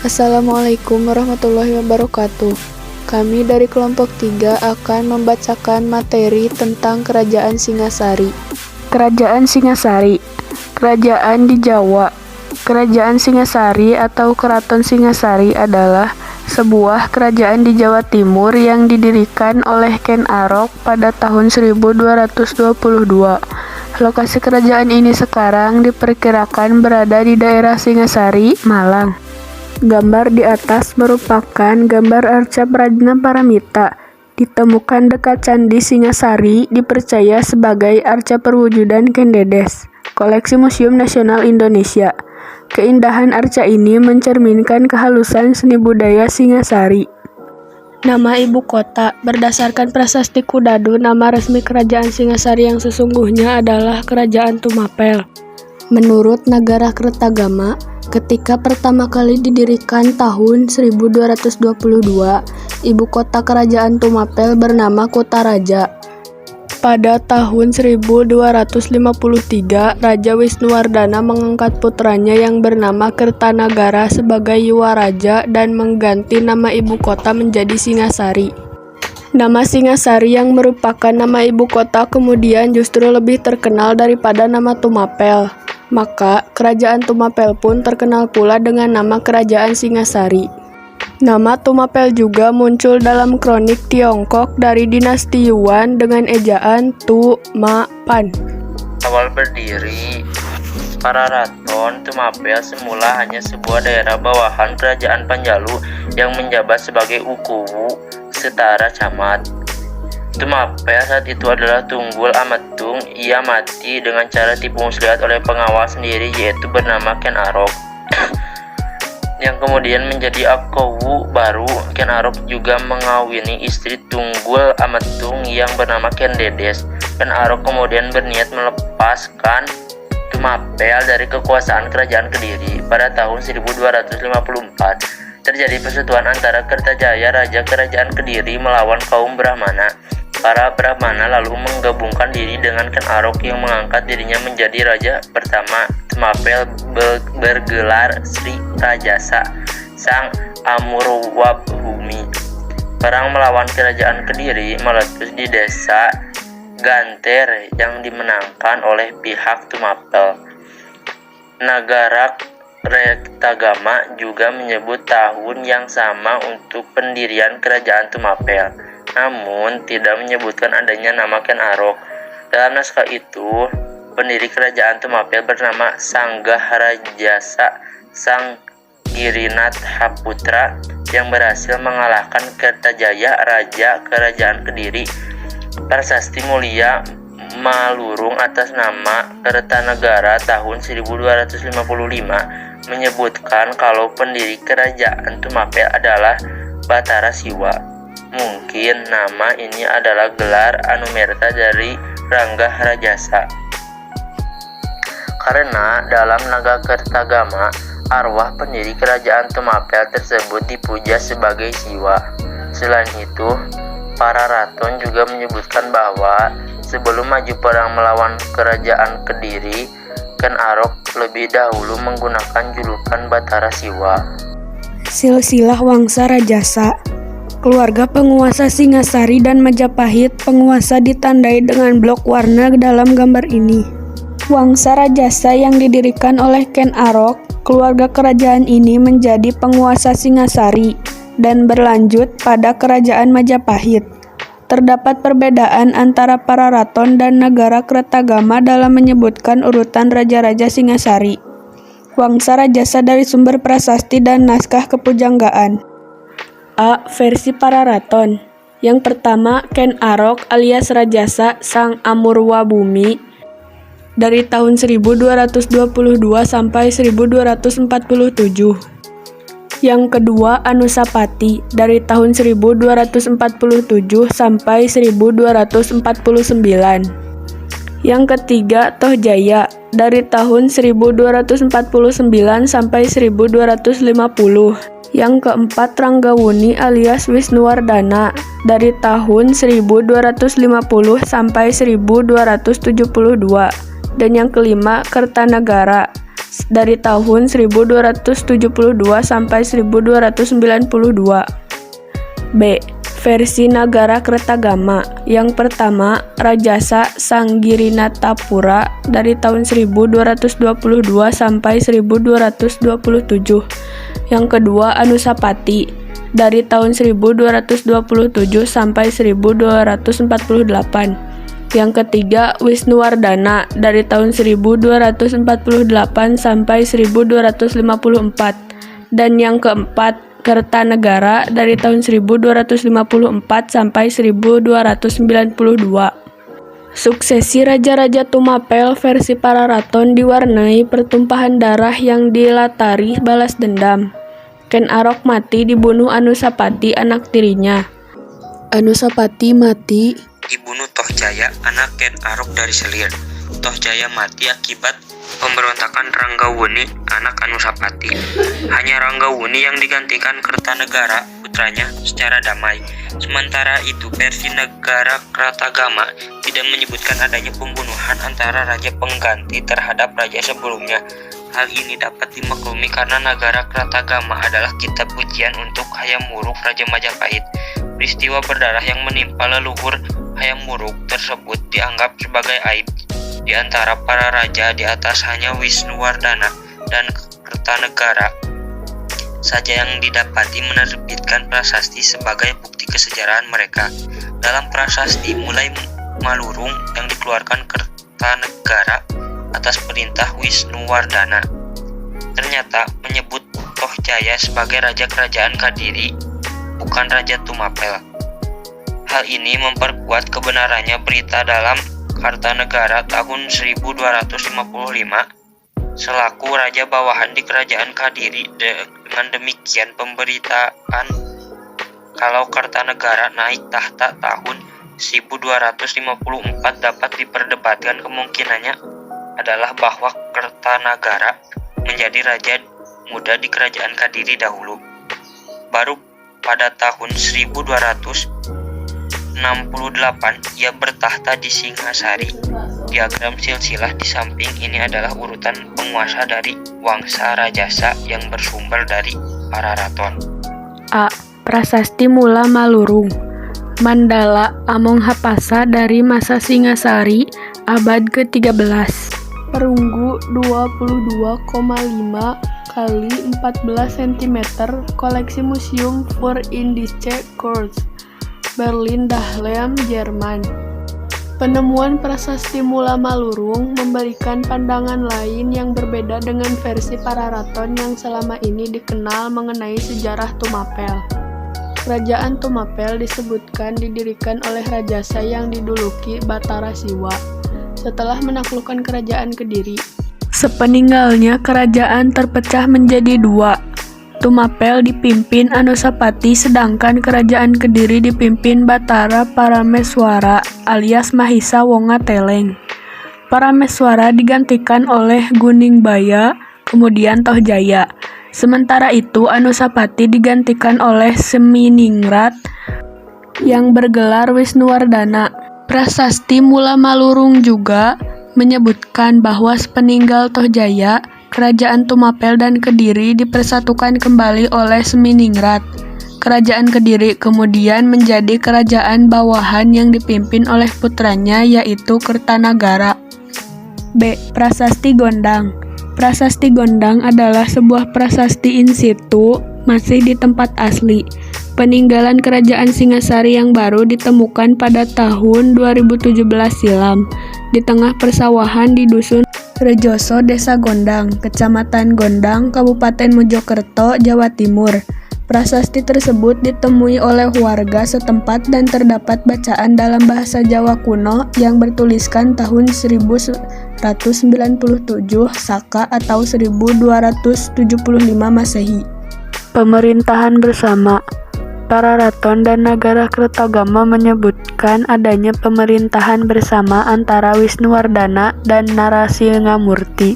Assalamualaikum warahmatullahi wabarakatuh. Kami dari kelompok 3 akan membacakan materi tentang Kerajaan Singasari. Kerajaan Singasari, kerajaan di Jawa. Kerajaan Singasari atau Keraton Singasari adalah sebuah kerajaan di Jawa Timur yang didirikan oleh Ken Arok pada tahun 1222. Lokasi kerajaan ini sekarang diperkirakan berada di daerah Singasari, Malang. Gambar di atas merupakan gambar arca Prajna Paramita, ditemukan dekat Candi Singasari, dipercaya sebagai arca perwujudan Ken Dedes, koleksi Museum Nasional Indonesia. Keindahan arca ini mencerminkan kehalusan seni budaya Singasari. Nama ibu kota, berdasarkan prasasti Kudadu, nama resmi Kerajaan Singasari yang sesungguhnya adalah Kerajaan Tumapel. Menurut Nagara Kertagama, ketika pertama kali didirikan tahun 1222, ibu kota kerajaan Tumapel bernama Kutaraja. Pada tahun 1253, Raja Wisnuwardana mengangkat putranya yang bernama Kertanagara sebagai Yuwaraja dan mengganti nama ibu kota menjadi Singasari. Nama Singasari yang merupakan nama ibu kota kemudian justru lebih terkenal daripada nama Tumapel. Maka, Kerajaan Tumapel pun terkenal pula dengan nama Kerajaan Singasari. Nama Tumapel juga muncul dalam kronik Tiongkok dari dinasti Yuan dengan ejaan Tu-ma-pan. Awal berdiri, Pararaton Tumapel semula hanya sebuah daerah bawahan Kerajaan Panjalu yang menjabat sebagai ukuwu setara camat. Tumapel saat itu adalah Tunggul Amatung. Ia mati dengan cara tipu muslihat oleh pengawal sendiri yaitu bernama Ken Arok yang kemudian menjadi Akowu baru. Ken Arok juga mengawini istri Tunggul Amatung yang bernama Ken Dedes. Ken Arok kemudian berniat melepaskan Tumapel dari kekuasaan kerajaan Kediri. Pada tahun 1254 terjadi persetujuan antara Kertajaya, Raja Kerajaan Kediri, melawan kaum Brahmana. Para Brahmana lalu menggabungkan diri dengan Ken Arok yang mengangkat dirinya menjadi raja pertama Tumapel bergelar Sri Rajasa Sang Amurwabhumi. Perang melawan kerajaan Kediri meletus di desa Ganter yang dimenangkan oleh pihak Tumapel. Nagara Kertagama juga menyebut tahun yang sama untuk pendirian kerajaan Tumapel, namun tidak menyebutkan adanya nama Ken Arok. Dalam naskah itu, pendiri kerajaan Tumapel bernama Sanggahrajasa Sang Girinathaputra yang berhasil mengalahkan Kertajaya, Raja Kerajaan Kediri. Prasasti Mulia Malurung atas nama Kertanagara tahun 1255 menyebutkan kalau pendiri kerajaan Tumapel adalah Batara Siwa. Mungkin nama ini adalah gelar anumerta dari Rangga Rajasa. Karena dalam Naga Kertagama, arwah pendiri kerajaan Tumapel tersebut dipuja sebagai Siwa. Selain itu, Pararaton juga menyebutkan bahwa sebelum maju perang melawan kerajaan Kediri, Ken Arok lebih dahulu menggunakan julukan Batara Siwa. Silsilah Wangsa Rajasa. Keluarga penguasa Singasari dan Majapahit. Penguasa ditandai dengan blok warna dalam gambar ini. Wangsa Rajasa yang didirikan oleh Ken Arok, keluarga kerajaan ini menjadi penguasa Singasari dan berlanjut pada kerajaan Majapahit. Terdapat perbedaan antara Pararaton dan Nagara Kertagama dalam menyebutkan urutan raja-raja Singasari. Wangsa Rajasa dari sumber prasasti dan naskah kepujanggaan. A. Versi Pararaton. Yang pertama, Ken Arok alias Rajasa Sang Amurwabhumi dari tahun 1222 sampai 1247. Yang kedua, Anusapati dari tahun 1247 sampai 1249. Yang ketiga, Tohjaya dari tahun 1249 sampai 1250. Yang keempat, Ranggawuni alias Wisnuwardana dari tahun 1250 sampai 1272. Dan yang kelima, Kertanagara dari tahun 1272 sampai 1292. B. Versi Nagara Kertagama. Yang pertama, Rajasa Sanggirinatapura dari tahun 1222 sampai 1227. Yang kedua, Anusapati dari tahun 1227 sampai 1248. Yang ketiga, Wisnuwardana dari tahun 1248 sampai 1254. Dan yang keempat, Kertanegara dari tahun 1254 sampai 1292. Suksesi Raja-Raja Tumapel versi Pararaton diwarnai pertumpahan darah yang dilatari balas dendam. Ken Arok mati dibunuh Anusapati, anak tirinya. Anusapati mati dibunuh Tohjaya, anak Ken Arok dari Selir. Tohjaya mati akibat pemberontakan Ranggawuni, anak Anusapati. Hanya Ranggawuni yang digantikan Kertanegara, putranya, secara damai. Sementara itu, versi Negara Kratagama tidak menyebutkan adanya pembunuhan antara raja pengganti terhadap raja sebelumnya. Hal ini dapat dimaklumi karena Nagara Kratagama adalah kitab ujian untuk Hayam Wuruk Raja Majapahit. Peristiwa berdarah yang menimpa leluhur Hayam Wuruk tersebut dianggap sebagai aib. Di antara para raja di atas hanya Wisnuwardana dan Kertanegara saja yang didapati menerbitkan prasasti sebagai bukti kesejarahan mereka. Dalam prasasti Mulai Malurung yang dikeluarkan Kertanegara atas perintah Wisnuwardana, ternyata menyebut Tohjaya sebagai raja kerajaan Kadiri, bukan Raja Tumapel. Hal ini memperkuat kebenarannya berita dalam Kartanegara tahun 1255 selaku raja bawahan di kerajaan Kadiri. Dengan demikian, pemberitaan kalau Kartanegara naik tahta tahun 1254 dapat diperdebatkan. Kemungkinannya adalah bahwa Kertanagara menjadi raja muda di kerajaan Kadiri dahulu. Baru pada tahun 1268 ia bertahta di Singhasari. Diagram silsilah di samping ini adalah urutan penguasa dari Wangsa Rajasa yang bersumber dari Pararaton. A. Prasasti Mula Malurung. Mandala Amonghapasa dari masa Singhasari, abad ke-13. Perunggu 22,5 kali 14 cm, koleksi Museum für Indische Kunst, Berlin Dahlem, Jerman. Penemuan prasasti Mula Malurung memberikan pandangan lain yang berbeda dengan versi Pararaton yang selama ini dikenal mengenai sejarah Tumapel. Kerajaan Tumapel disebutkan didirikan oleh Rajasa yang diduluki Batara Siwa setelah menaklukkan kerajaan Kediri. Sepeninggalnya, kerajaan terpecah menjadi dua. Tumapel dipimpin Anusapati, sedangkan kerajaan Kediri dipimpin Batara Parameswara alias Mahisa Wongateleng. Parameswara digantikan oleh Guningbaya, kemudian Tohjaya. Sementara itu, Anusapati digantikan oleh Seminingrat yang bergelar Wisnuwardana. Prasasti Mula Malurung juga menyebutkan bahwa sepeninggal Tohjaya, kerajaan Tumapel dan Kediri dipersatukan kembali oleh Seminingrat. Kerajaan Kediri kemudian menjadi kerajaan bawahan yang dipimpin oleh putranya, yaitu Kertanagara. B. Prasasti Gondang. Prasasti Gondang adalah sebuah prasasti in situ, masih di tempat asli. Peninggalan kerajaan Singhasari yang baru ditemukan pada tahun 2017 silam di tengah persawahan di Dusun Rejoso, Desa Gondang, Kecamatan Gondang, Kabupaten Mojokerto, Jawa Timur. Prasasti tersebut ditemui oleh warga setempat dan terdapat bacaan dalam bahasa Jawa kuno yang bertuliskan tahun 1197 Saka atau 1275 Masehi. Pemerintahan bersama. Pararaton dan Nagara Kertagama menyebutkan adanya pemerintahan bersama antara Wisnuwardana dan Narasingamurti.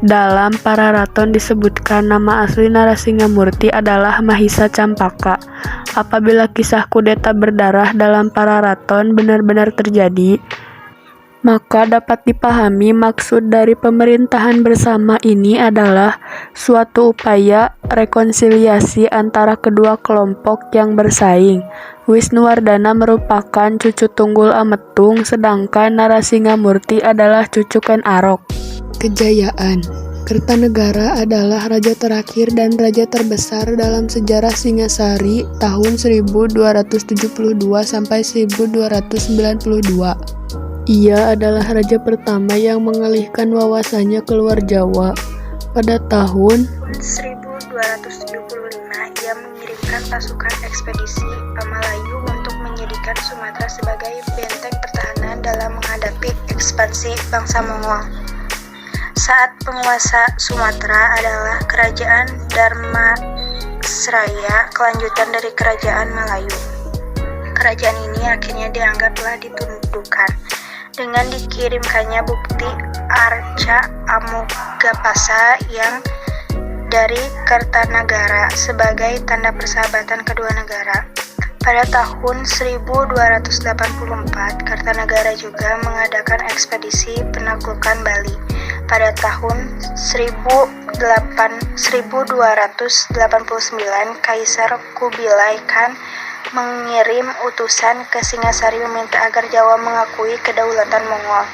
Dalam Pararaton disebutkan nama asli Narasingamurti adalah Mahisa Campaka. Apabila kisah kudeta berdarah dalam Pararaton benar-benar terjadi, Maka dapat dipahami maksud dari pemerintahan bersama ini adalah suatu upaya rekonsiliasi antara kedua kelompok yang bersaing. Wisnuwardana merupakan cucu tunggul Ametung, sedangkan Narasingamurti adalah cucu Ken Arok. Kejayaan Kertanegara adalah raja terakhir dan raja terbesar dalam sejarah Singasari tahun 1272 sampai 1292. Ia adalah raja pertama yang mengalihkan wawasannya keluar Jawa. Pada tahun 1275, ia mengirimkan pasukan ekspedisi Pamalayu untuk menjadikan Sumatera sebagai benteng pertahanan dalam menghadapi ekspansi bangsa Mongol. Saat penguasa Sumatera adalah Kerajaan Dharmasraya, kelanjutan dari Kerajaan Malayu. Kerajaan ini akhirnya dianggap telah ditundukkan dengan dikirimkannya bukti Arca Amogapasa yang dari Kertanagara sebagai tanda persahabatan kedua negara. Pada tahun 1284, Kertanagara juga mengadakan ekspedisi penaklukan Bali. Pada tahun 1289, Kaisar Kubilai Khan mengirim utusan ke Singasari meminta agar Jawa mengakui kedaulatan Mongol.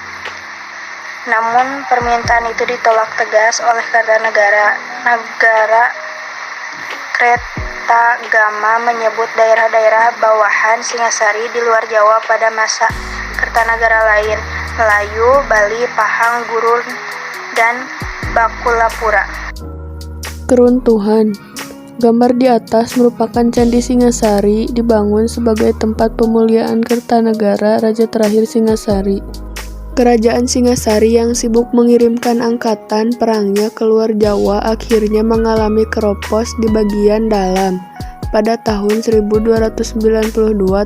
Namun permintaan itu ditolak tegas oleh Kertanagara. Negara Kretagama menyebut daerah-daerah bawahan Singasari di luar Jawa pada masa Kertanagara lain, Melayu, Bali, Pahang, Gurun, dan Bakulapura. Keruntuhan Gambar di atas merupakan Candi Singasari, dibangun sebagai tempat pemuliaan Kertanagara, raja terakhir Singasari. Kerajaan Singasari yang sibuk mengirimkan angkatan perangnya keluar Jawa akhirnya mengalami keropos di bagian dalam. Pada tahun 1292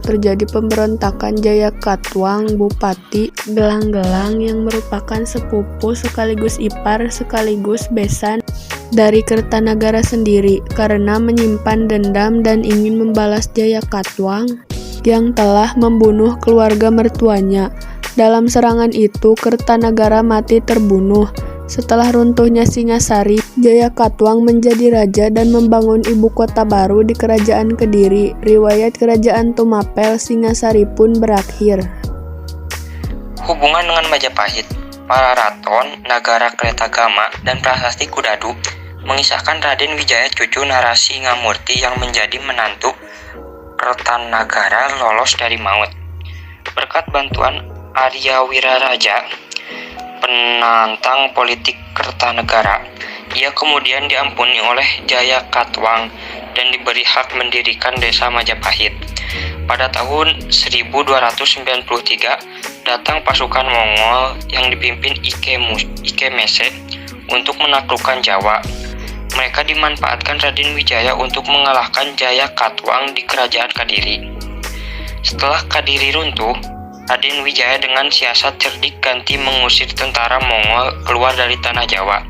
terjadi pemberontakan Jayakatwang, Bupati Gelang-Gelang yang merupakan sepupu sekaligus ipar sekaligus besan dari Kertanagara sendiri karena menyimpan dendam dan ingin membalas Jayakatwang yang telah membunuh keluarga mertuanya. Dalam serangan itu, Kertanagara mati terbunuh. Setelah runtuhnya Singasari, Jayakatwang menjadi raja dan membangun ibu kota baru di Kerajaan Kediri. Riwayat Kerajaan Tumapel Singasari pun berakhir. Hubungan dengan Majapahit, Pararaton, Nagara Kretagama, dan Prasasti Kudadu mengisahkan Raden Wijaya cucu Narasingamurti yang menjadi menantu Kertanagara lolos dari maut. Berkat bantuan Arya Wiraraja, penantang politik Kertanegara, ia kemudian diampuni oleh Jayakatwang dan diberi hak mendirikan desa Majapahit. Pada tahun 1293, datang pasukan Mongol yang dipimpin Ike Mese untuk menaklukkan Jawa. Mereka dimanfaatkan Raden Wijaya untuk mengalahkan Jayakatwang di Kerajaan Kadiri. Setelah Kadiri runtuh, Raden Wijaya dengan siasat cerdik ganti mengusir tentara Mongol keluar dari tanah Jawa.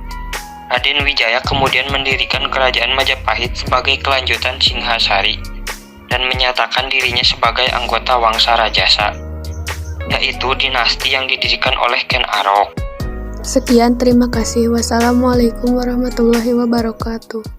Raden Wijaya kemudian mendirikan Kerajaan Majapahit sebagai kelanjutan Singhasari dan menyatakan dirinya sebagai anggota Wangsa Rajasa, yaitu dinasti yang didirikan oleh Ken Arok. Sekian, terima kasih. Wassalamualaikum warahmatullahi wabarakatuh.